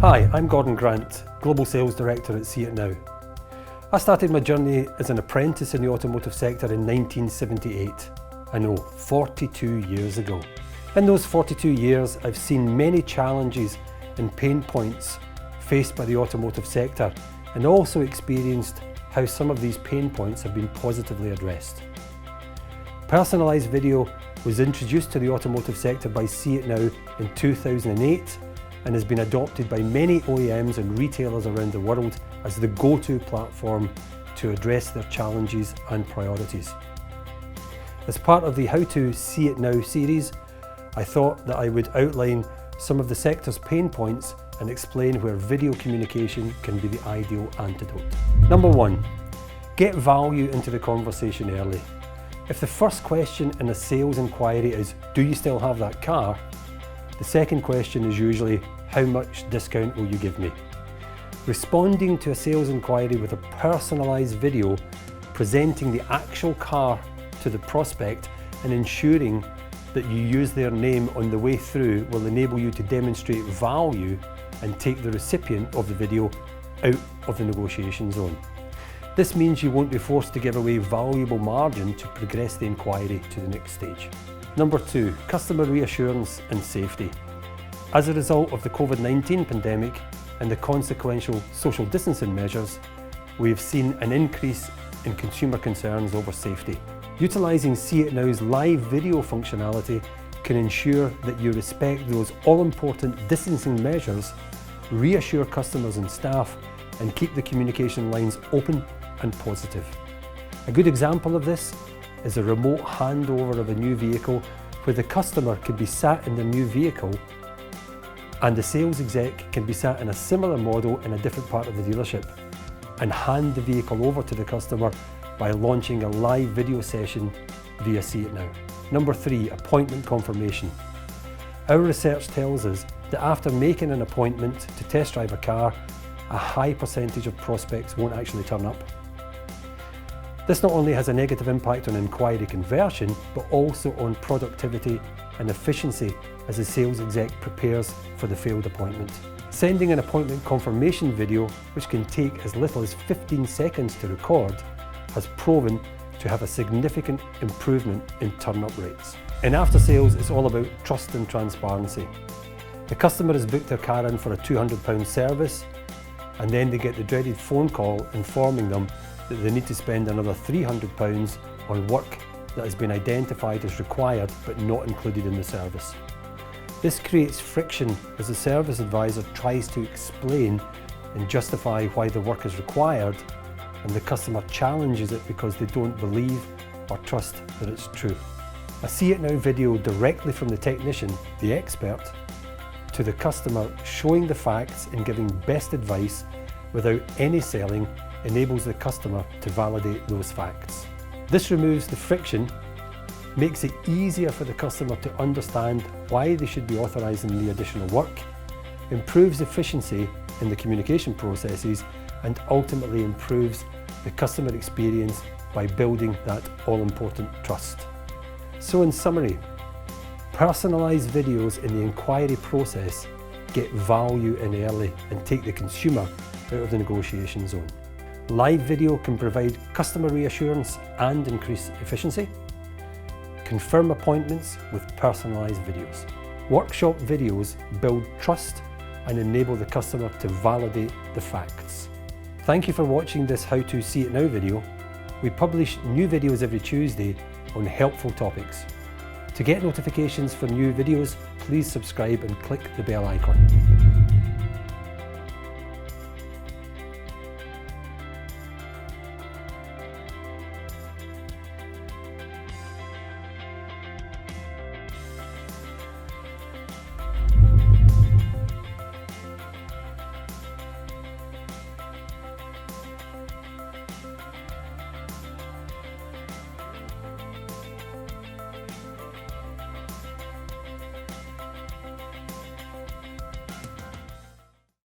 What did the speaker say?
Hi, I'm Gordon Grant, Global Sales Director at CitNOW. I started my journey as an apprentice in the automotive sector in 1978. I know, 42 years ago. In those 42 years, I've seen many challenges and pain points faced by the automotive sector, and also experienced how some of these pain points have been positively addressed. Personalised video was introduced to the automotive sector by CitNOW in 2008 and has been adopted by many OEMs and retailers around the world as the go-to platform to address their challenges and priorities. As part of the How to See It Now series, I thought that I would outline some of the sector's pain points and explain where video communication can be the ideal antidote. Number one, get value into the conversation early. If the first question in a sales inquiry is, do you still have that car? The second question is usually, how much discount will you give me? Responding to a sales inquiry with a personalised video, presenting the actual car to the prospect and ensuring that you use their name on the way through will enable you to demonstrate value and take the recipient of the video out of the negotiation zone. This means you won't be forced to give away valuable margin to progress the inquiry to the next stage. Number two, customer reassurance and safety. As a result of the COVID-19 pandemic and the consequential social distancing measures, we have seen an increase in consumer concerns over safety. Utilising CitNOW's live video functionality can ensure that you respect those all-important distancing measures, reassure customers and staff, and keep the communication lines open and positive. A good example of this is a remote handover of a new vehicle where the customer could be sat in the new vehicle and the sales exec can be sat in a similar model in a different part of the dealership and hand the vehicle over to the customer by launching a live video session via CitNOW. Number three, appointment confirmation. Our research tells us that after making an appointment to test drive a car, a high percentage of prospects won't actually turn up. This not only has a negative impact on inquiry conversion, but also on productivity and efficiency as the sales exec prepares for the failed appointment. Sending an appointment confirmation video, which can take as little as 15 seconds to record, has proven to have a significant improvement in turn-up rates. In after sales, it's all about trust and transparency. The customer has booked their car in for a £200 service, and then they get the dreaded phone call informing them that they need to spend another £300 on work that has been identified as required but not included in the service. This creates friction as the service advisor tries to explain and justify why the work is required, and the customer challenges it because they don't believe or trust that it's true. A CitNOW video directly from the technician, the expert, to the customer showing the facts and giving best advice without any selling enables the customer to validate those facts. This removes the friction, makes it easier for the customer to understand why they should be authorising the additional work, improves efficiency in the communication processes, and ultimately improves the customer experience by building that all-important trust. So in summary, personalised videos in the inquiry process get value in early and take the consumer out of the negotiation zone. Live video can provide customer reassurance and increase efficiency. Confirm appointments with personalised videos. Workshop videos build trust and enable the customer to validate the facts. Thank you for watching this How to See It Now video. We publish new videos every Tuesday on helpful topics. To get notifications for new videos, please subscribe and click the bell icon.